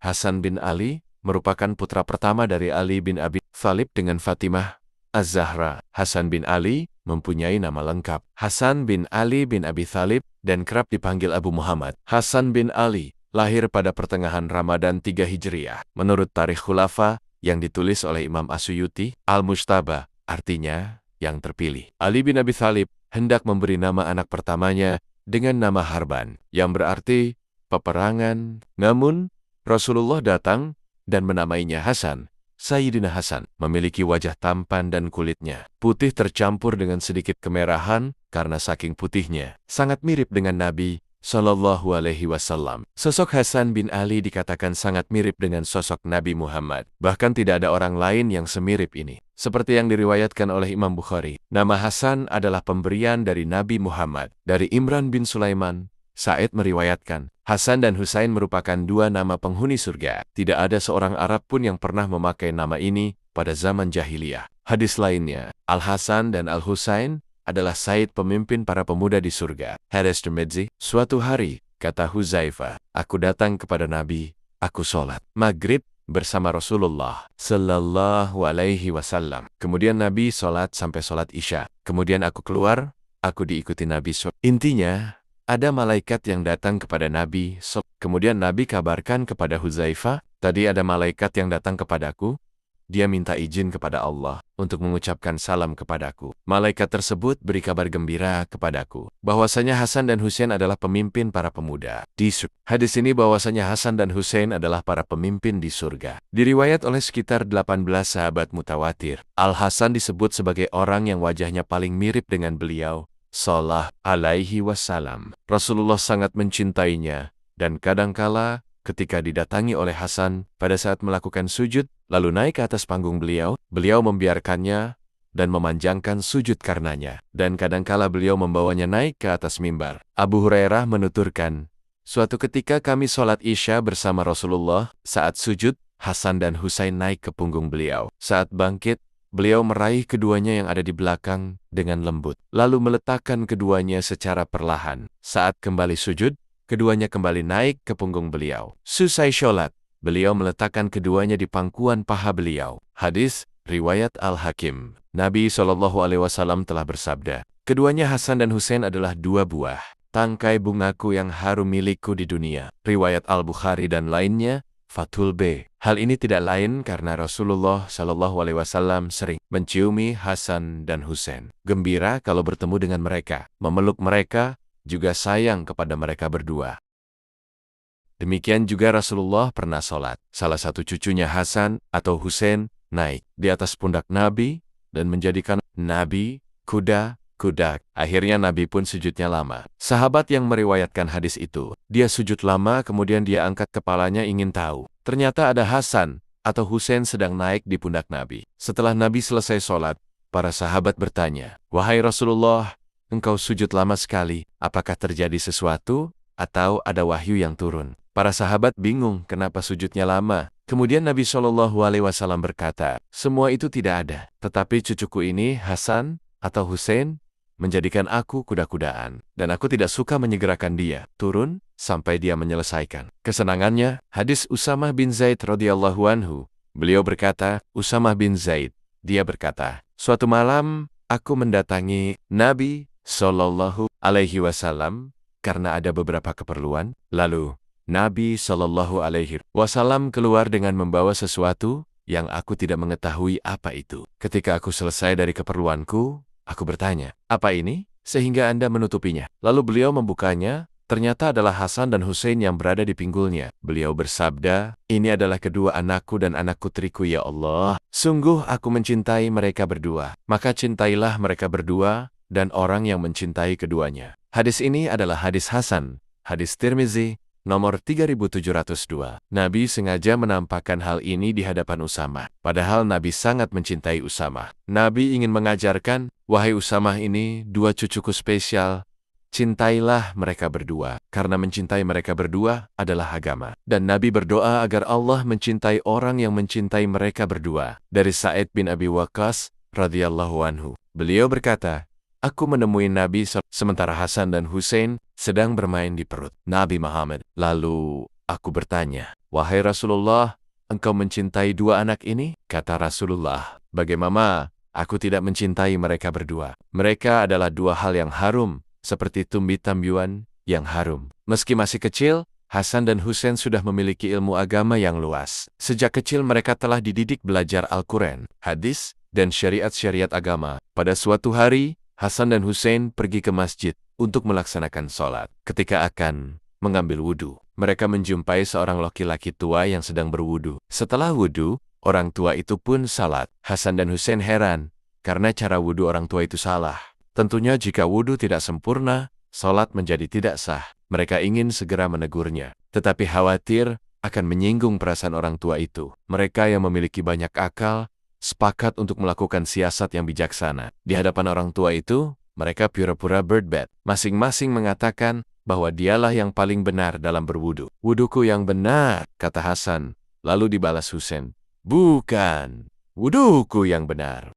Hasan bin Ali merupakan putra pertama dari Ali bin Abi Thalib dengan Fatimah Az-Zahra. Hasan bin Ali mempunyai nama lengkap Hasan bin Ali bin Abi Thalib dan kerap dipanggil Abu Muhammad. Hasan bin Ali lahir pada pertengahan Ramadan 3 Hijriah. Menurut Tarikh Khulafa yang ditulis oleh Imam As-Suyuti, Al-Mujtaba, artinya yang terpilih. Ali bin Abi Thalib hendak memberi nama anak pertamanya dengan nama Harban, yang berarti peperangan. Namun, Rasulullah datang dan menamainya Hasan. Sayyidina Hasan memiliki wajah tampan dan kulitnya putih tercampur dengan sedikit kemerahan karena saking putihnya. Sangat mirip dengan Nabi Shallallahu Alaihi Wasallam. Sosok Hasan bin Ali dikatakan sangat mirip dengan sosok Nabi Muhammad. Bahkan tidak ada orang lain yang semirip ini. Seperti yang diriwayatkan oleh Imam Bukhari, nama Hasan adalah pemberian dari Nabi Muhammad. Dari Imran bin Sulaiman, Sa'id meriwayatkan, Hasan dan Husain merupakan dua nama penghuni surga. Tidak ada seorang Arab pun yang pernah memakai nama ini pada zaman jahiliyah. Hadis lainnya, Al-Hasan dan Al-Husain adalah Said pemimpin para pemuda di surga. Hadis Tirmidzi, suatu hari, kata Huzaifah, aku datang kepada Nabi, aku sholat maghrib bersama Rasulullah Sallallahu Alaihi Wasallam. Kemudian Nabi sholat sampai sholat Isya. Kemudian aku keluar, aku diikuti Nabi sholat. Intinya, ada malaikat yang datang kepada Nabi. Kemudian Nabi kabarkan kepada Huzaifah, tadi ada malaikat yang datang kepadaku. Dia minta izin kepada Allah untuk mengucapkan salam kepadaku. Malaikat tersebut beri kabar gembira kepadaku bahwasanya Hasan dan Husain adalah pemimpin para pemuda di surga. Hadis ini bahwasanya Hasan dan Husain adalah para pemimpin di surga. Diriwayat oleh sekitar 18 sahabat mutawatir. Al-Hasan disebut sebagai orang yang wajahnya paling mirip dengan beliau Shallallahu Alaihi Wasallam. Rasulullah sangat mencintainya dan kadangkala ketika didatangi oleh Hasan pada saat melakukan sujud, lalu naik ke atas panggung beliau membiarkannya dan memanjangkan sujud karenanya. Dan kadangkala beliau membawanya naik ke atas mimbar. Abu Hurairah menuturkan, suatu ketika kami sholat Isya bersama Rasulullah, saat sujud, Hasan dan Husain naik ke punggung beliau. Saat bangkit, beliau meraih keduanya yang ada di belakang dengan lembut, lalu meletakkan keduanya secara perlahan. Saat kembali sujud, keduanya kembali naik ke punggung beliau. Selesai sholat, beliau meletakkan keduanya di pangkuan paha beliau. Hadis, riwayat Al-Hakim. Nabi SAW telah bersabda, keduanya Hasan dan Husain adalah dua buah tangkai bungaku yang harum milikku di dunia. Riwayat Al-Bukhari dan lainnya, Fathul B. Hal ini tidak lain karena Rasulullah SAW sering menciumi Hasan dan Husain. Gembira kalau bertemu dengan mereka, memeluk mereka, juga sayang kepada mereka berdua. Demikian juga Rasulullah pernah sholat. Salah satu cucunya Hasan atau Husain naik di atas pundak Nabi dan menjadikan Nabi kuda. Akhirnya Nabi pun sujudnya lama. Sahabat yang meriwayatkan hadis itu, dia sujud lama kemudian dia angkat kepalanya ingin tahu. Ternyata ada Hasan atau Husain sedang naik di pundak Nabi. Setelah Nabi selesai sholat, para sahabat bertanya, wahai Rasulullah, engkau sujud lama sekali, apakah terjadi sesuatu atau ada wahyu yang turun? Para sahabat bingung kenapa sujudnya lama. Kemudian Nabi SAW berkata, semua itu tidak ada, tetapi cucuku ini, Hasan atau Husain, menjadikan aku kuda-kudaan, dan aku tidak suka menyegerakan dia turun sampai dia menyelesaikan kesenangannya. Hadis Usamah bin Zaid radhiyallahu anhu, beliau berkata, Usamah bin Zaid, dia berkata, suatu malam aku mendatangi Nabi Shallallahu Alaihi Wasallam karena ada beberapa keperluan. Lalu Nabi Shallallahu Alaihi Wasallam keluar dengan membawa sesuatu yang aku tidak mengetahui apa itu. Ketika aku selesai dari keperluanku, aku bertanya, apa ini? Sehingga Anda menutupinya. Lalu beliau membukanya, ternyata adalah Hasan dan Husain yang berada di pinggulnya. Beliau bersabda, ini adalah kedua anakku dan anak putriku ya Allah. Sungguh aku mencintai mereka berdua. Maka cintailah mereka berdua dan orang yang mencintai keduanya. Hadis ini adalah hadis Hasan. Hadis Tirmizi, nomor 3702. Nabi sengaja menampakkan hal ini di hadapan Usamah. Padahal Nabi sangat mencintai Usamah. Nabi ingin mengajarkan, wahai Usamah ini dua cucuku spesial. Cintailah mereka berdua, karena mencintai mereka berdua adalah agama. Dan Nabi berdoa agar Allah mencintai orang yang mencintai mereka berdua. Dari Sa'id bin Abi Waqqas, radhiyallahu anhu. Beliau berkata, aku menemui Nabi sementara Hasan dan Husain sedang bermain di perut Nabi Muhammad. Lalu aku bertanya, "Wahai Rasulullah, engkau mencintai dua anak ini?" Kata Rasulullah, "Bagaimana? Aku tidak mencintai mereka berdua. Mereka adalah dua hal yang harum, seperti tumbi-tambiuan yang harum." Meski masih kecil, Hasan dan Husain sudah memiliki ilmu agama yang luas. Sejak kecil mereka telah dididik belajar Al-Quran, hadis, dan syariat-syariat agama. Pada suatu hari, Hasan dan Husain pergi ke masjid untuk melaksanakan sholat. Ketika akan mengambil wudhu, mereka menjumpai seorang laki-laki tua yang sedang berwudhu. Setelah wudhu, orang tua itu pun salat. Hasan dan Husain heran karena cara wudhu orang tua itu salah. Tentunya jika wudhu tidak sempurna, sholat menjadi tidak sah. Mereka ingin segera menegurnya, tetapi khawatir akan menyinggung perasaan orang tua itu. Mereka yang memiliki banyak akal sepakat untuk melakukan siasat yang bijaksana. Di hadapan orang tua itu, mereka pura-pura berdebat. Masing-masing mengatakan bahwa dialah yang paling benar dalam berwudu. "Wuduku yang benar," kata Hasan. Lalu dibalas Husain, "Bukan, wuduku yang benar."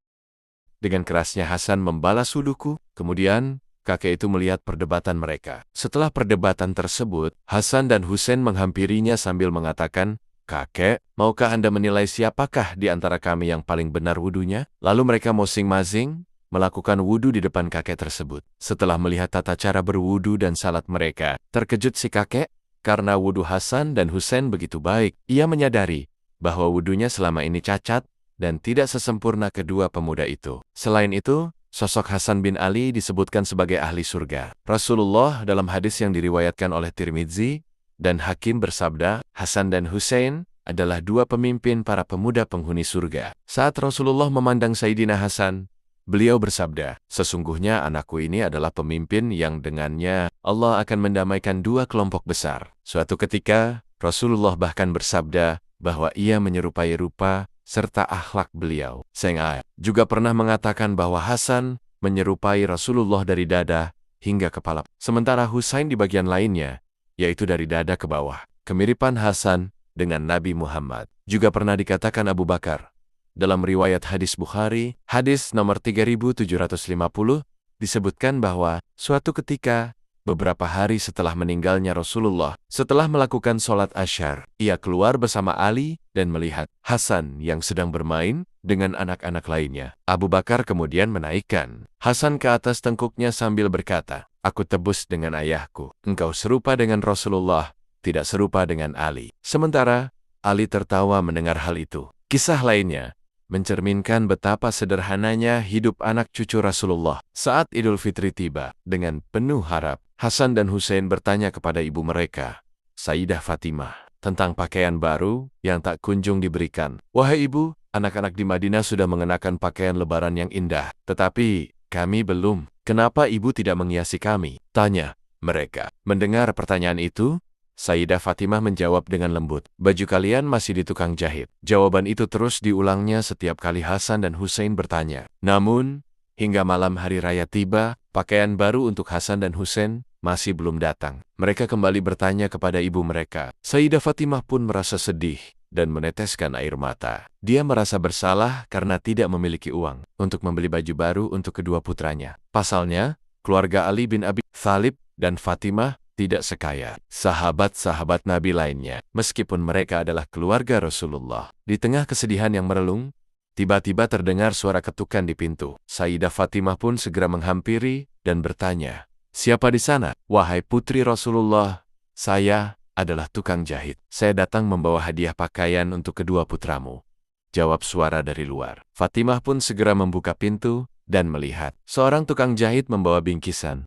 Dengan kerasnya Hasan membalas wuduku. Kemudian kakek itu melihat perdebatan mereka. Setelah perdebatan tersebut, Hasan dan Husain menghampirinya sambil mengatakan, "Kakek, maukah Anda menilai siapakah di antara kami yang paling benar wudunya?" Lalu mereka masing-masing melakukan wudu di depan kakek tersebut. Setelah melihat tata cara berwudu dan salat mereka, terkejut si kakek karena wudu Hasan dan Husain begitu baik. Ia menyadari bahwa wudunya selama ini cacat dan tidak sesempurna kedua pemuda itu. Selain itu, sosok Hasan bin Ali disebutkan sebagai ahli surga. Rasulullah dalam hadis yang diriwayatkan oleh Tirmidzi dan Hakim bersabda, Hasan dan Husain adalah dua pemimpin para pemuda penghuni surga. Saat Rasulullah memandang Sayyidina Hasan, beliau bersabda, "Sesungguhnya anakku ini adalah pemimpin yang dengannya Allah akan mendamaikan dua kelompok besar." Suatu ketika, Rasulullah bahkan bersabda bahwa ia menyerupai rupa serta akhlak beliau. Seng'ai juga pernah mengatakan bahwa Hasan menyerupai Rasulullah dari dada hingga kepala, sementara Husain di bagian lainnya, yaitu dari dada ke bawah. Kemiripan Hasan dengan Nabi Muhammad juga pernah dikatakan Abu Bakar. Dalam riwayat hadis Bukhari, hadis nomor 3750, disebutkan bahwa suatu ketika, beberapa hari setelah meninggalnya Rasulullah, setelah melakukan sholat asyar, ia keluar bersama Ali dan melihat Hasan yang sedang bermain dengan anak-anak lainnya. Abu Bakar kemudian menaikkan Hasan ke atas tengkuknya sambil berkata, "Aku tebus dengan ayahku. Engkau serupa dengan Rasulullah, tidak serupa dengan Ali." Sementara Ali tertawa mendengar hal itu. Kisah lainnya mencerminkan betapa sederhananya hidup anak cucu Rasulullah. Saat Idul Fitri tiba, dengan penuh harap, Hasan dan Husain bertanya kepada ibu mereka, Sayyidah Fatimah, tentang pakaian baru yang tak kunjung diberikan. "Wahai ibu, anak-anak di Madinah sudah mengenakan pakaian lebaran yang indah, tetapi kami belum. Kenapa ibu tidak menghiasi kami?" tanya mereka. Mendengar pertanyaan itu, Sayyidah Fatimah menjawab dengan lembut, "Baju kalian masih di tukang jahit." Jawaban itu terus diulangnya setiap kali Hasan dan Husain bertanya. Namun, hingga malam hari raya tiba, pakaian baru untuk Hasan dan Husain masih belum datang. Mereka kembali bertanya kepada ibu mereka. Sayyidah Fatimah pun merasa sedih dan meneteskan air mata. Dia merasa bersalah karena tidak memiliki uang untuk membeli baju baru untuk kedua putranya. Pasalnya, keluarga Ali bin Abi Thalib dan Fatimah tidak sekaya sahabat-sahabat Nabi lainnya, meskipun mereka adalah keluarga Rasulullah. Di tengah kesedihan yang merelung, tiba-tiba terdengar suara ketukan di pintu. Sayyidah Fatimah pun segera menghampiri dan bertanya, "Siapa di sana?" "Wahai putri Rasulullah, saya adalah tukang jahit. Saya datang membawa hadiah pakaian untuk kedua putramu," jawab suara dari luar. Fatimah pun segera membuka pintu dan melihat seorang tukang jahit membawa bingkisan.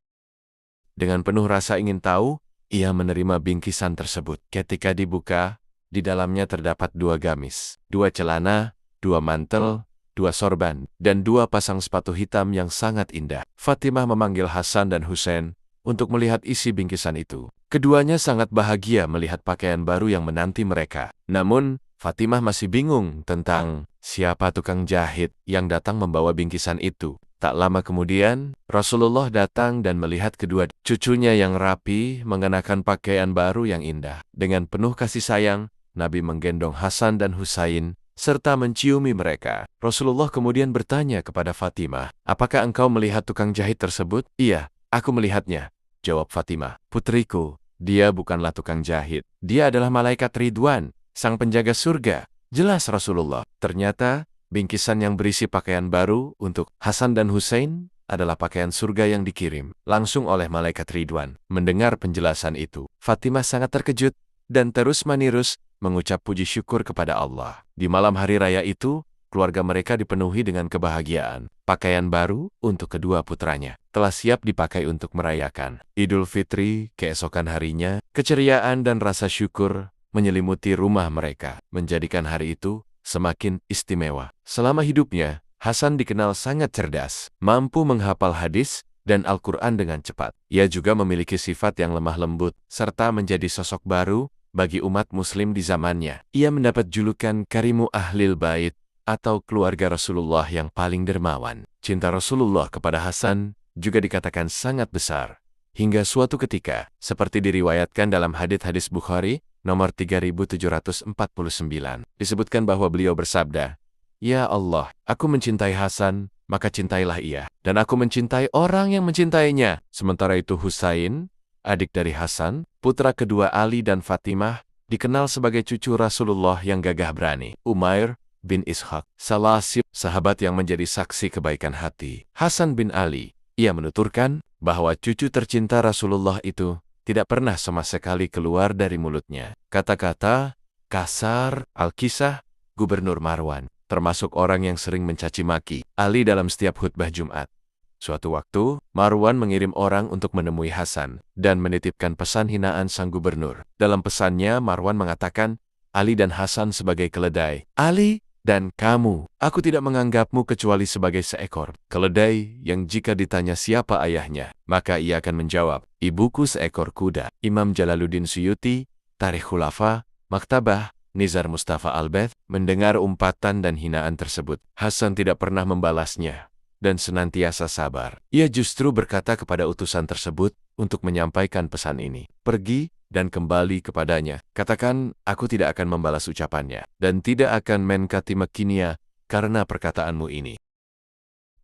Dengan penuh rasa ingin tahu, ia menerima bingkisan tersebut. Ketika dibuka, di dalamnya terdapat 2 gamis, 2 celana, 2 mantel, 2 sorban, dan 2 pasang sepatu hitam yang sangat indah. Fatimah memanggil Hasan dan Husain untuk melihat isi bingkisan itu. Keduanya sangat bahagia melihat pakaian baru yang menanti mereka. Namun, Fatimah masih bingung tentang siapa tukang jahit yang datang membawa bingkisan itu. Tak lama kemudian, Rasulullah datang dan melihat kedua cucunya yang rapi mengenakan pakaian baru yang indah. Dengan penuh kasih sayang, Nabi menggendong Hasan dan Husain serta menciumi mereka. Rasulullah kemudian bertanya kepada Fatimah, "Apakah engkau melihat tukang jahit tersebut?" "Iya, aku melihatnya," jawab Fatimah. "Putriku, dia bukanlah tukang jahit. Dia adalah malaikat Ridwan sang penjaga surga. Jelas Rasulullah. Ternyata, bingkisan yang berisi pakaian baru untuk Hasan dan Husain adalah pakaian surga yang dikirim langsung oleh malaikat Ridwan. Mendengar penjelasan itu, Fatimah sangat terkejut dan terus-menerus mengucap puji syukur kepada Allah. Di malam hari raya itu, keluarga mereka dipenuhi dengan kebahagiaan. Pakaian baru untuk kedua putranya telah siap dipakai untuk merayakan Idul Fitri. Keesokan harinya, keceriaan dan rasa syukur menyelimuti rumah mereka, menjadikan hari itu semakin istimewa. Selama hidupnya, Hasan dikenal sangat cerdas, mampu menghafal hadis dan Al-Quran dengan cepat. Ia juga memiliki sifat yang lemah lembut, serta menjadi sosok baru bagi umat muslim di zamannya. Ia mendapat julukan Karimu Ahlil Bait, atau keluarga Rasulullah yang paling dermawan. Cinta Rasulullah kepada Hasan juga dikatakan sangat besar. Hingga suatu ketika, seperti diriwayatkan dalam hadits Bukhari, nomor 3749, disebutkan bahwa beliau bersabda, "Ya Allah, aku mencintai Hasan, maka cintailah ia. Dan aku mencintai orang yang mencintainya." Sementara itu Husain, adik dari Hasan, putra kedua Ali dan Fatimah, dikenal sebagai cucu Rasulullah yang gagah berani. Umair bin Ishaq, salah sahabat yang menjadi saksi kebaikan hati Hasan bin Ali. Ia menuturkan bahwa cucu tercinta Rasulullah itu tidak pernah sama sekali keluar dari mulutnya kata-kata kasar. Al-Kisah, Gubernur Marwan, termasuk orang yang sering mencaci maki Ali dalam setiap khutbah Jumat. Suatu waktu, Marwan mengirim orang untuk menemui Hasan dan menitipkan pesan hinaan sang gubernur. Dalam pesannya, Marwan mengatakan, Ali dan Hasan sebagai keledai. Ali dan kamu, aku tidak menganggapmu kecuali sebagai seekor keledai yang jika ditanya siapa ayahnya, maka ia akan menjawab, ibuku seekor kuda. Imam Jalaluddin Suyuti, Tarikh Khulafa, Maktabah, Nizar Mustafa Al-Bath, mendengar umpatan dan hinaan tersebut. Hasan tidak pernah membalasnya dan senantiasa sabar. Ia justru berkata kepada utusan tersebut untuk menyampaikan pesan ini, "Pergi dan kembali kepadanya. Katakan, aku tidak akan membalas ucapannya, dan tidak akan menkati makinia karena perkataanmu ini.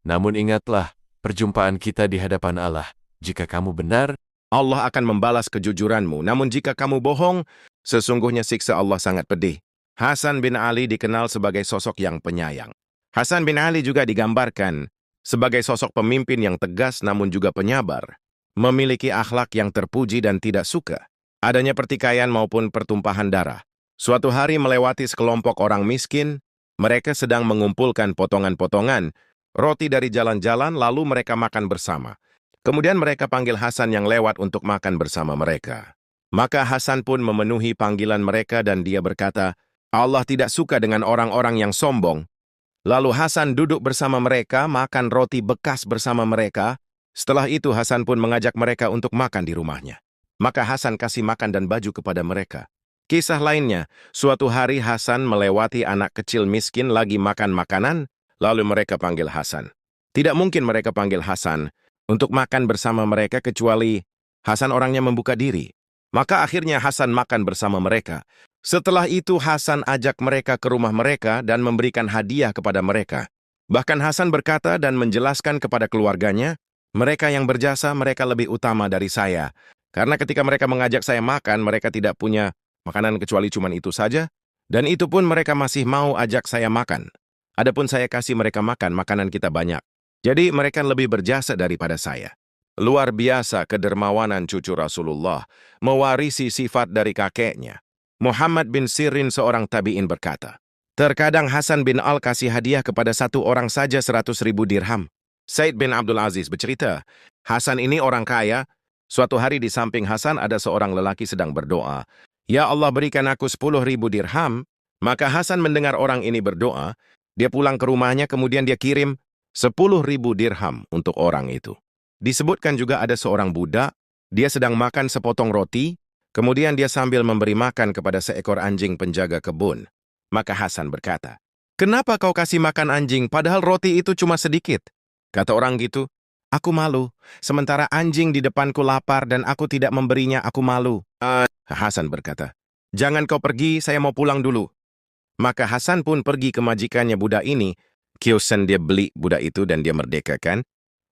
Namun ingatlah, perjumpaan kita di hadapan Allah. Jika kamu benar, Allah akan membalas kejujuranmu. Namun jika kamu bohong, sesungguhnya siksa Allah sangat pedih." Hasan bin Ali dikenal sebagai sosok yang penyayang. Hasan bin Ali juga digambarkan sebagai sosok pemimpin yang tegas namun juga penyabar, memiliki akhlak yang terpuji dan tidak suka adanya pertikaian maupun pertumpahan darah. Suatu hari melewati sekelompok orang miskin, mereka sedang mengumpulkan potongan-potongan roti dari jalan-jalan lalu mereka makan bersama. Kemudian mereka panggil Hasan yang lewat untuk makan bersama mereka. Maka Hasan pun memenuhi panggilan mereka dan dia berkata, Allah tidak suka dengan orang-orang yang sombong. Lalu Hasan duduk bersama mereka, makan roti bekas bersama mereka. Setelah itu Hasan pun mengajak mereka untuk makan di rumahnya. Maka Hasan kasih makan dan baju kepada mereka. Kisah lainnya, suatu hari Hasan melewati anak kecil miskin lagi makan makanan, lalu mereka panggil Hasan. Tidak mungkin mereka panggil Hasan untuk makan bersama mereka kecuali Hasan orangnya membuka diri. Maka akhirnya Hasan makan bersama mereka. Setelah itu Hasan ajak mereka ke rumah mereka dan memberikan hadiah kepada mereka. Bahkan Hasan berkata dan menjelaskan kepada keluarganya, mereka yang berjasa mereka lebih utama dari saya. Karena ketika mereka mengajak saya makan, mereka tidak punya makanan kecuali cuma itu saja. Dan itu pun mereka masih mau ajak saya makan. Adapun saya kasih mereka makan, makanan kita banyak. Jadi mereka lebih berjasa daripada saya. Luar biasa kedermawanan cucu Rasulullah, mewarisi sifat dari kakeknya. Muhammad bin Sirin seorang tabi'in berkata, terkadang Hasan bin Al kasih hadiah kepada satu orang saja 100.000 dirham. Said bin Abdul Aziz bercerita, Hasan ini orang kaya. Suatu hari di samping Hasan ada seorang lelaki sedang berdoa, Ya Allah berikan aku 10.000 dirham. Maka Hasan mendengar orang ini berdoa, dia pulang ke rumahnya kemudian dia kirim 10.000 dirham untuk orang itu. Disebutkan juga ada seorang budak, dia sedang makan sepotong roti, kemudian dia sambil memberi makan kepada seekor anjing penjaga kebun. Maka Hasan berkata, kenapa kau kasih makan anjing padahal roti itu cuma sedikit? Kata orang gitu, aku malu, sementara anjing di depanku lapar dan aku tidak memberinya, aku malu. Hasan berkata, jangan kau pergi, saya mau pulang dulu. Maka Hasan pun pergi ke majikannya budak ini. Kiosen dia beli budak itu dan dia merdekakan.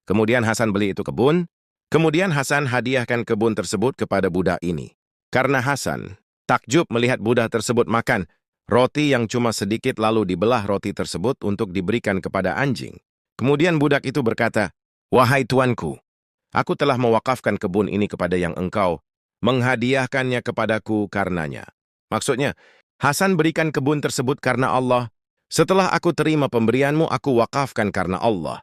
Kemudian Hasan beli itu kebun. Kemudian Hasan hadiahkan kebun tersebut kepada budak ini. Karena Hasan takjub melihat budak tersebut makan roti yang cuma sedikit lalu dibelah roti tersebut untuk diberikan kepada anjing. Kemudian budak itu berkata, "Wahai tuanku, aku telah mewakafkan kebun ini kepada yang engkau menghadiahkannya kepadaku karenanya." Maksudnya, Hasan berikan kebun tersebut karena Allah. Setelah aku terima pemberianmu, aku wakafkan karena Allah.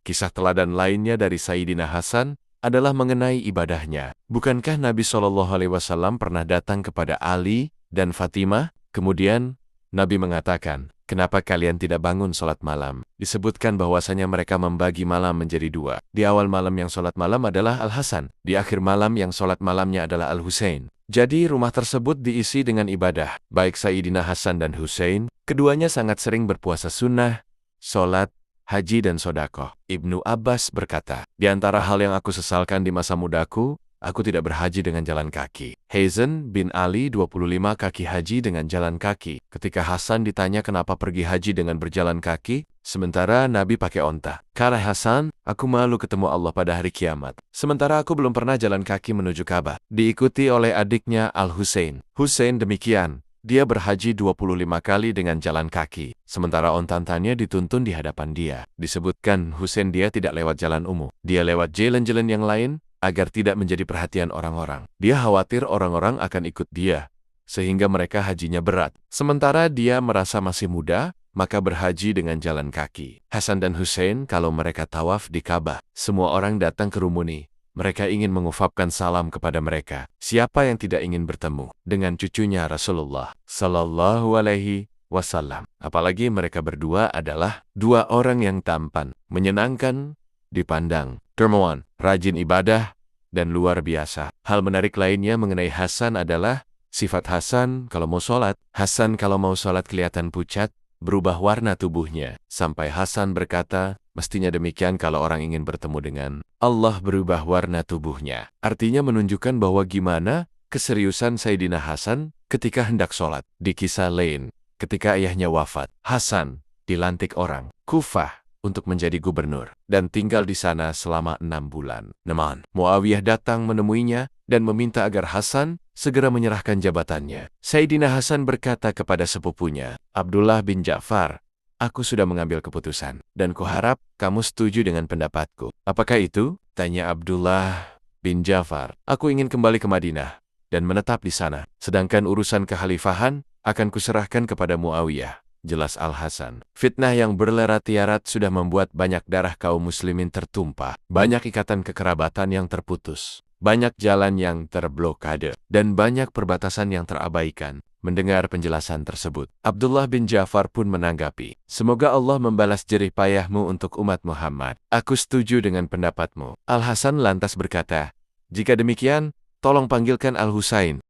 Kisah teladan lainnya dari Sayyidina Hasan adalah mengenai ibadahnya. Bukankah Nabi SAW pernah datang kepada Ali dan Fatimah? Kemudian Nabi mengatakan, "Kenapa kalian tidak bangun sholat malam?" Disebutkan bahwasanya mereka membagi malam menjadi dua. Di awal malam yang sholat malam adalah Al-Hasan. Di akhir malam yang sholat malamnya adalah Al-Husain. Jadi rumah tersebut diisi dengan ibadah. Baik Sayyidina Hasan dan Husain, keduanya sangat sering berpuasa sunnah, sholat, haji dan sodakoh. Ibnu Abbas berkata, "Di antara hal yang aku sesalkan di masa mudaku, aku tidak berhaji dengan jalan kaki." Hasan bin Ali 25 kaki haji dengan jalan kaki. Ketika Hasan ditanya kenapa pergi haji dengan berjalan kaki, sementara Nabi pakai onta. Kata Hasan, "Aku malu ketemu Allah pada hari kiamat. Sementara aku belum pernah jalan kaki menuju Ka'bah." Diikuti oleh adiknya Al-Husain. Husain demikian. Dia berhaji 25 kali dengan jalan kaki, sementara ontantannya dituntun di hadapan dia. Disebutkan Husain dia tidak lewat jalan umum. Dia lewat jalan-jalan yang lain, agar tidak menjadi perhatian orang-orang. Dia khawatir orang-orang akan ikut dia, sehingga mereka hajinya berat. Sementara dia merasa masih muda, maka berhaji dengan jalan kaki. Hasan dan Husain kalau mereka tawaf di Ka'bah, semua orang datang kerumuni. Mereka ingin mengufapkan salam kepada mereka. Siapa yang tidak ingin bertemu dengan cucunya Rasulullah Sallallahu Alaihi Wasallam? Apalagi mereka berdua adalah dua orang yang tampan, menyenangkan dipandang, dermawan, rajin ibadah, dan luar biasa. Hal menarik lainnya mengenai Hasan adalah sifat Hasan kalau mau sholat. Hasan kalau mau sholat kelihatan pucat, berubah warna tubuhnya. Sampai Hasan berkata, mestinya demikian kalau orang ingin bertemu dengan Allah berubah warna tubuhnya. Artinya menunjukkan bahwa gimana keseriusan Sayyidina Hasan ketika hendak sholat. Di kisah lain, ketika ayahnya wafat, Hasan dilantik orang Kufah untuk menjadi gubernur dan tinggal di sana selama 6 bulan. Namun, Muawiyah datang menemuinya dan meminta agar Hasan segera menyerahkan jabatannya. Sayyidina Hasan berkata kepada sepupunya, "Abdullah bin Ja'far, aku sudah mengambil keputusan, dan kuharap kamu setuju dengan pendapatku." "Apakah itu?" tanya Abdullah bin Ja'far. "Aku ingin kembali ke Madinah dan menetap di sana. Sedangkan urusan kekhalifahan akan kuserahkan kepada Muawiyah." Jelas Al-Hasan. Fitnah yang berlerat-tiarat sudah membuat banyak darah kaum muslimin tertumpah. Banyak ikatan kekerabatan yang terputus. Banyak jalan yang terblokade. Dan banyak perbatasan yang terabaikan. Mendengar penjelasan tersebut, Abdullah bin Ja'far pun menanggapi, "Semoga Allah membalas jerih payahmu untuk umat Muhammad. Aku setuju dengan pendapatmu." Al-Hasan lantas berkata, "Jika demikian, tolong panggilkan Al-Husain."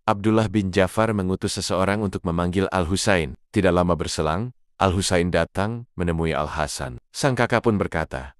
Abdullah bin Ja'far mengutus seseorang untuk memanggil Al-Husain. Tidak lama berselang, Al-Husain datang menemui Al-Hasan. Sang kakak pun berkata,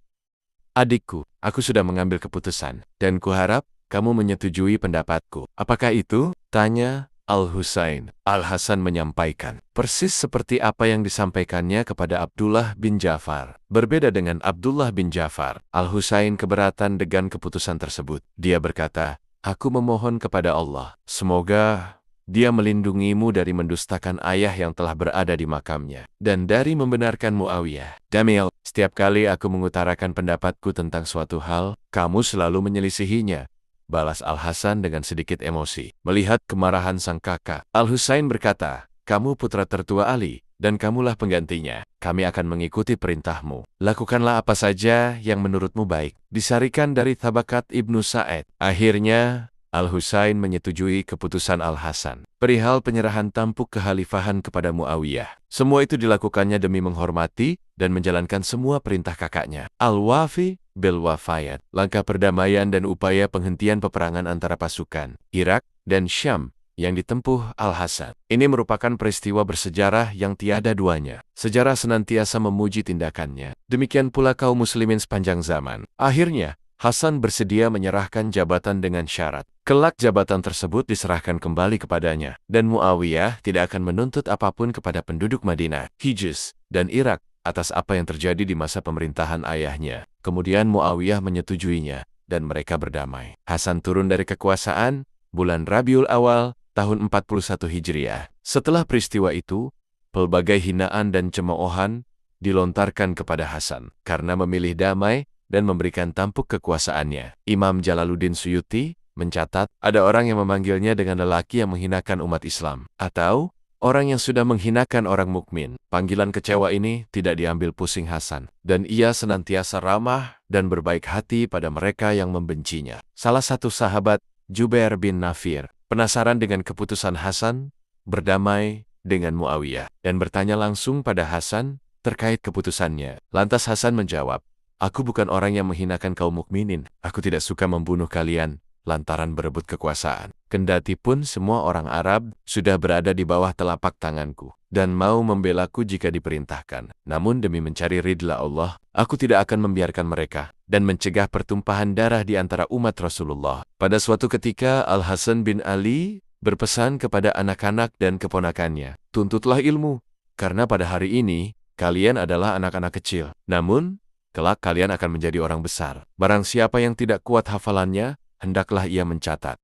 "Adikku, aku sudah mengambil keputusan, dan kuharap kamu menyetujui pendapatku." "Apakah itu?" tanya Al-Husain. Al-Hasan menyampaikan, persis seperti apa yang disampaikannya kepada Abdullah bin Ja'far. Berbeda dengan Abdullah bin Ja'far, Al-Husain keberatan dengan keputusan tersebut. Dia berkata, "Aku memohon kepada Allah, semoga Dia melindungimu dari mendustakan ayah yang telah berada di makamnya, dan dari membenarkan Muawiyah. Damil, setiap kali aku mengutarakan pendapatku tentang suatu hal, kamu selalu menyelisihinya." Balas Al-Hasan dengan sedikit emosi. Melihat kemarahan sang kakak, Al-Husain berkata, "Kamu putra tertua Ali, dan kamulah penggantinya. Kami akan mengikuti perintahmu. Lakukanlah apa saja yang menurutmu baik." Disarikan dari Tabakat Ibnu Sa'id. Akhirnya, Al-Husain menyetujui keputusan Al-Hasan perihal penyerahan tampuk kekhalifahan kepada Muawiyah. Semua itu dilakukannya demi menghormati dan menjalankan semua perintah kakaknya. Al-Wafi bil Wafayat, langkah perdamaian dan upaya penghentian peperangan antara pasukan Irak dan Syam yang ditempuh Al-Hasan. Ini merupakan peristiwa bersejarah yang tiada duanya. Sejarah senantiasa memuji tindakannya. Demikian pula kaum muslimin sepanjang zaman. Akhirnya, Hasan bersedia menyerahkan jabatan dengan syarat. Kelak jabatan tersebut diserahkan kembali kepadanya, dan Muawiyah tidak akan menuntut apapun kepada penduduk Madinah, Hijaz, dan Irak atas apa yang terjadi di masa pemerintahan ayahnya. Kemudian Muawiyah menyetujuinya, dan mereka berdamai. Hasan turun dari kekuasaan, bulan Rabiul Awal, tahun 41 Hijriah. Setelah peristiwa itu, pelbagai hinaan dan cemoohan dilontarkan kepada Hasan karena memilih damai dan memberikan tampuk kekuasaannya. Imam Jalaluddin Suyuti mencatat ada orang yang memanggilnya dengan lelaki yang menghinakan umat Islam atau orang yang sudah menghinakan orang mukmin. Panggilan kecewa ini tidak diambil pusing Hasan, dan ia senantiasa ramah dan berbaik hati pada mereka yang membencinya. Salah satu sahabat, Jubair bin Nafir, penasaran dengan keputusan Hasan, berdamai dengan Muawiyah, dan bertanya langsung pada Hasan terkait keputusannya. Lantas Hasan menjawab, "Aku bukan orang yang menghinakan kaum mukminin. Aku tidak suka membunuh kalian lantaran berebut kekuasaan. Kendati pun semua orang Arab sudah berada di bawah telapak tanganku dan mau membelaku jika diperintahkan. Namun demi mencari ridla Allah, aku tidak akan membiarkan mereka dan mencegah pertumpahan darah di antara umat Rasulullah." Pada suatu ketika, Al-Hasan bin Ali berpesan kepada anak-anak dan keponakannya, "Tuntutlah ilmu, karena pada hari ini kalian adalah anak-anak kecil. Namun, kelak kalian akan menjadi orang besar. Barang siapa yang tidak kuat hafalannya, hendaklah ia mencatat."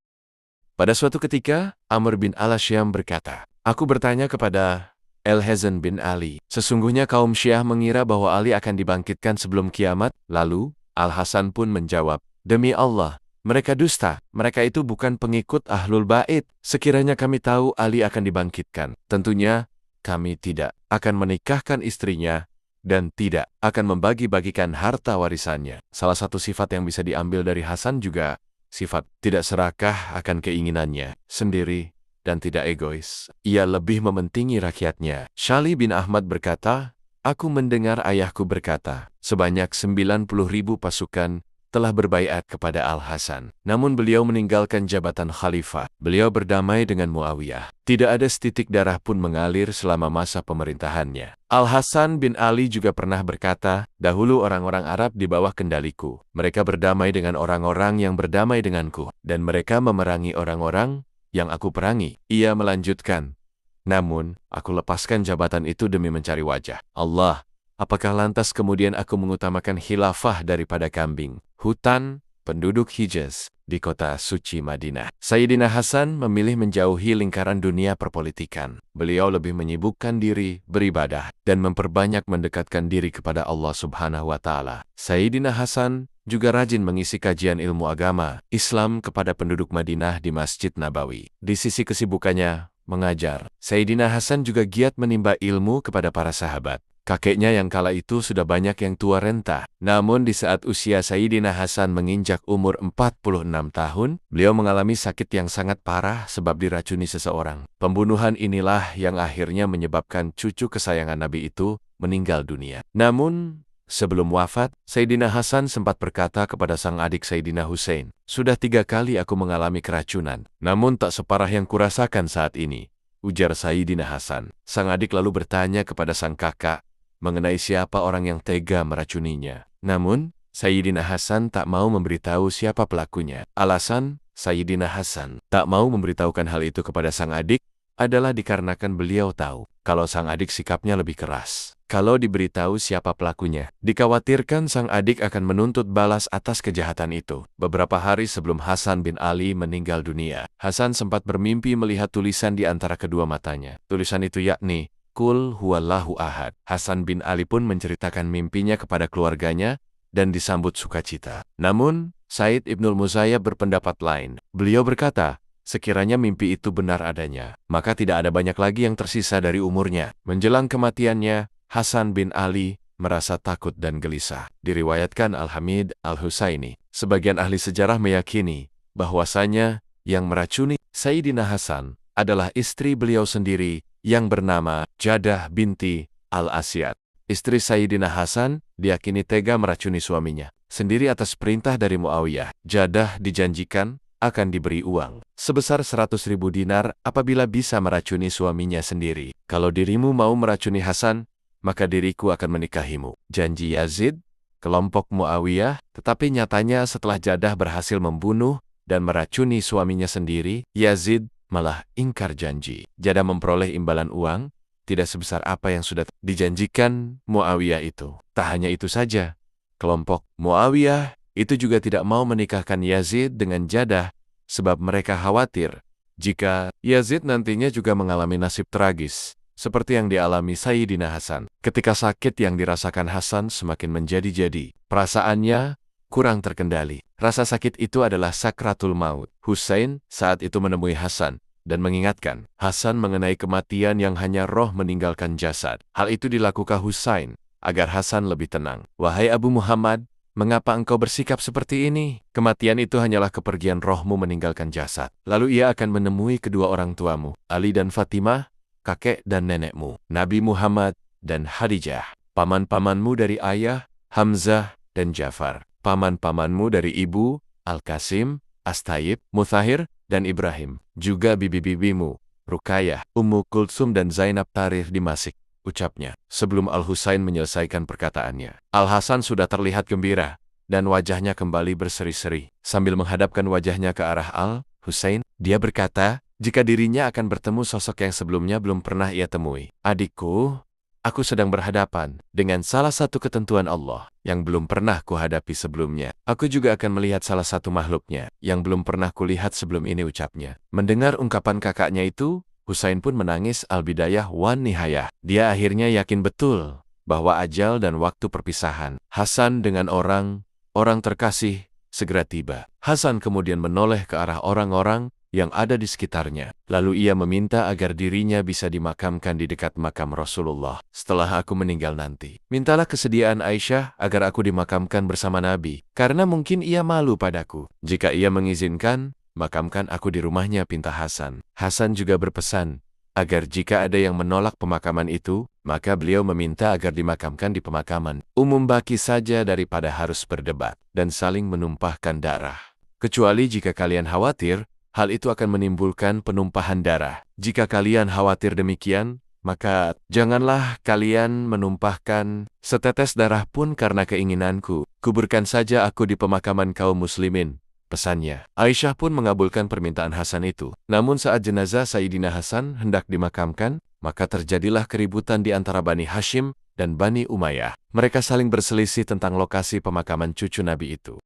Pada suatu ketika, Amr bin al-Asyam berkata, "Aku bertanya kepada Al-Hasan bin Ali, sesungguhnya kaum Syiah mengira bahwa Ali akan dibangkitkan sebelum kiamat?" Lalu, Al-Hasan pun menjawab, "Demi Allah, mereka dusta. Mereka itu bukan pengikut Ahlul Bait. Sekiranya kami tahu Ali akan dibangkitkan, tentunya kami tidak akan menikahkan istrinya dan tidak akan membagi-bagikan harta warisannya." Salah satu sifat yang bisa diambil dari Hasan juga sifat tidak serakah akan keinginannya sendiri dan tidak egois. Ia lebih mementingi rakyatnya. Syali bin Ahmad berkata, "Aku mendengar ayahku berkata, sebanyak 90.000 pasukan telah berbaiat kepada Al-Hasan. Namun beliau meninggalkan jabatan khalifah. Beliau berdamai dengan Muawiyah. Tidak ada setitik darah pun mengalir selama masa pemerintahannya." Al-Hasan bin Ali juga pernah berkata, "Dahulu orang-orang Arab di bawah kendaliku. Mereka berdamai dengan orang-orang yang berdamai denganku, dan mereka memerangi orang-orang yang aku perangi." Ia melanjutkan, "Namun, aku lepaskan jabatan itu demi mencari wajah Allah. Apakah lantas kemudian aku mengutamakan khilafah daripada kambing, hutan, penduduk Hijaz di kota suci Madinah?" Sayyidina Hasan memilih menjauhi lingkaran dunia perpolitikan. Beliau lebih menyibukkan diri, beribadah, dan memperbanyak mendekatkan diri kepada Allah Subhanahu wa Ta'ala. Sayyidina Hasan juga rajin mengisi kajian ilmu agama Islam kepada penduduk Madinah di Masjid Nabawi. Di sisi kesibukannya mengajar, Sayyidina Hasan juga giat menimba ilmu kepada para sahabat. Kakeknya yang kala itu sudah banyak yang tua renta. Namun di saat usia Sayyidina Hasan menginjak umur 46 tahun, beliau mengalami sakit yang sangat parah sebab diracuni seseorang. Pembunuhan inilah yang akhirnya menyebabkan cucu kesayangan Nabi itu meninggal dunia. Namun, sebelum wafat, Sayyidina Hasan sempat berkata kepada sang adik Sayyidina Hussein, "Sudah 3 kali aku mengalami keracunan, namun tak separah yang kurasakan saat ini," ujar Sayyidina Hasan. Sang adik lalu bertanya kepada sang kakak mengenai siapa orang yang tega meracuninya. Namun, Sayyidina Hasan tak mau memberitahu siapa pelakunya. Alasan Sayyidina Hasan tak mau memberitahukan hal itu kepada sang adik adalah dikarenakan beliau tahu kalau sang adik sikapnya lebih keras. Kalau diberitahu siapa pelakunya, dikhawatirkan sang adik akan menuntut balas atas kejahatan itu. Beberapa hari sebelum Hasan bin Ali meninggal dunia, Hasan sempat bermimpi melihat tulisan di antara kedua matanya. Tulisan itu yakni, "Qul huwallahu ahad." Hasan bin Ali pun menceritakan mimpinya kepada keluarganya dan disambut sukacita. Namun, Said Ibnul Musayyab berpendapat lain. Beliau berkata, sekiranya mimpi itu benar adanya, maka tidak ada banyak lagi yang tersisa dari umurnya. Menjelang kematiannya, Hasan bin Ali merasa takut dan gelisah. Diriwayatkan Al-Hamid Al-Husaini, sebagian ahli sejarah meyakini bahwasanya yang meracuni Sayyidina Hasan adalah istri beliau sendiri yang bernama Jadah binti Al-Asyad. Istri Sayyidina Hasan diyakini tega meracuni suaminya sendiri atas perintah dari Muawiyah. Jadah dijanjikan akan diberi uang sebesar 100.000 dinar apabila bisa meracuni suaminya sendiri. "Kalau dirimu mau meracuni Hasan, maka diriku akan menikahimu." Janji Yazid, kelompok Muawiyah, tetapi nyatanya setelah Jadah berhasil membunuh dan meracuni suaminya sendiri, Yazid malah ingkar janji. Jadah memperoleh imbalan uang tidak sebesar apa yang sudah dijanjikan Muawiyah itu. Tak hanya itu saja, kelompok Muawiyah itu juga tidak mau menikahkan Yazid dengan Jadah sebab mereka khawatir jika Yazid nantinya juga mengalami nasib tragis, seperti yang dialami Sayyidina Hasan. Ketika sakit yang dirasakan Hasan semakin menjadi-jadi, perasaannya kurang terkendali. Rasa sakit itu adalah sakratul maut. Husain saat itu menemui Hasan dan mengingatkan Hasan mengenai kematian yang hanya roh meninggalkan jasad. Hal itu dilakukan Husain agar Hasan lebih tenang. Wahai Abu Muhammad, mengapa engkau bersikap seperti ini? Kematian itu hanyalah kepergian rohmu meninggalkan jasad. Lalu ia akan menemui kedua orang tuamu, Ali dan Fatimah, kakek dan nenekmu, Nabi Muhammad dan Khadijah, paman-pamanmu dari ayah, Hamzah dan Ja'far, paman-pamanmu dari ibu, Al-Qasim, As-Tayyib, Muthahir, dan Ibrahim, juga bibi-bibimu, Ruqayyah, Ummu Kulsum dan Zainab Tarikh Dimasik. Ucapnya, sebelum Al-Husain menyelesaikan perkataannya. Al-Hasan sudah terlihat gembira, dan wajahnya kembali berseri-seri. Sambil menghadapkan wajahnya ke arah Al-Husain, dia berkata, jika dirinya akan bertemu sosok yang sebelumnya belum pernah ia temui. Adikku, aku sedang berhadapan dengan salah satu ketentuan Allah yang belum pernah kuhadapi sebelumnya. Aku juga akan melihat salah satu makhluknya yang belum pernah kulihat sebelum ini, ucapnya. Mendengar ungkapan kakaknya itu, Husain pun menangis al-bidayah wan nihayah. Dia akhirnya yakin betul bahwa ajal dan waktu perpisahan Hasan dengan orang terkasih segera tiba. Hasan kemudian menoleh ke arah orang-orang yang ada di sekitarnya. Lalu ia meminta agar dirinya bisa dimakamkan di dekat makam Rasulullah setelah aku meninggal nanti. Mintalah kesediaan Aisyah agar aku dimakamkan bersama Nabi, karena mungkin ia malu padaku. Jika ia mengizinkan, makamkan aku di rumahnya, pinta Hasan. Hasan juga berpesan agar jika ada yang menolak pemakaman itu, maka beliau meminta agar dimakamkan di pemakaman umum baki saja daripada harus berdebat dan saling menumpahkan darah. Kecuali jika kalian khawatir, hal itu akan menimbulkan penumpahan darah. Jika kalian khawatir demikian, maka janganlah kalian menumpahkan setetes darah pun karena keinginanku. Kuburkan saja aku di pemakaman kaum muslimin, pesannya. Aisyah pun mengabulkan permintaan Hasan itu. Namun saat jenazah Sayyidina Hasan hendak dimakamkan, maka terjadilah keributan di antara Bani Hashim dan Bani Umayyah. Mereka saling berselisih tentang lokasi pemakaman cucu Nabi itu.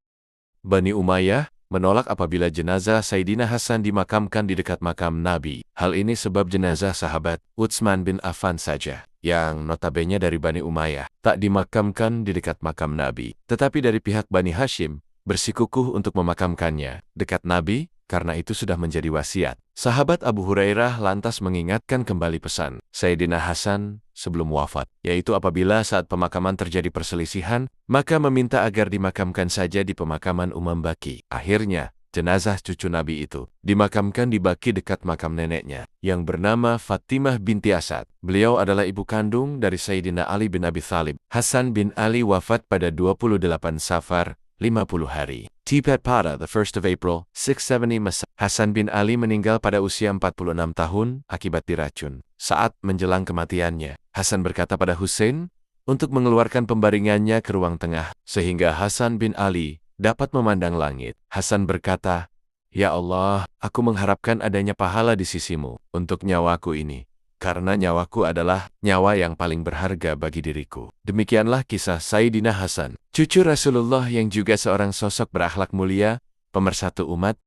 Bani Umayyah menolak apabila jenazah Sayyidina Hasan dimakamkan di dekat makam Nabi. Hal ini sebab jenazah sahabat Utsman bin Affan saja, yang notabene dari Bani Umayyah, tak dimakamkan di dekat makam Nabi. Tetapi dari pihak Bani Hashim bersikukuh untuk memakamkannya dekat Nabi, karena itu sudah menjadi wasiat. Sahabat Abu Hurairah lantas mengingatkan kembali pesan Sayyidina Hasan sebelum wafat, yaitu apabila saat pemakaman terjadi perselisihan, maka meminta agar dimakamkan saja di pemakaman umum Baki. Akhirnya, jenazah cucu Nabi itu dimakamkan di Baki dekat makam neneknya, yang bernama Fatimah binti Asad. Beliau adalah ibu kandung dari Sayyidina Ali bin Abi Thalib. Hasan bin Ali wafat pada 28 Safar, 50 hari. Tepat pada the 1st of April, 670 Masa. Hasan bin Ali meninggal pada usia 46 tahun akibat diracun. Saat menjelang kematiannya, Hasan berkata pada Husain untuk mengeluarkan pembaringannya ke ruang tengah, sehingga Hasan bin Ali dapat memandang langit. Hasan berkata, "Ya Allah, aku mengharapkan adanya pahala di sisimu untuk nyawaku ini, karena nyawaku adalah nyawa yang paling berharga bagi diriku." Demikianlah kisah Sayyidina Hasan, cucu Rasulullah yang juga seorang sosok berakhlak mulia, pemersatu umat,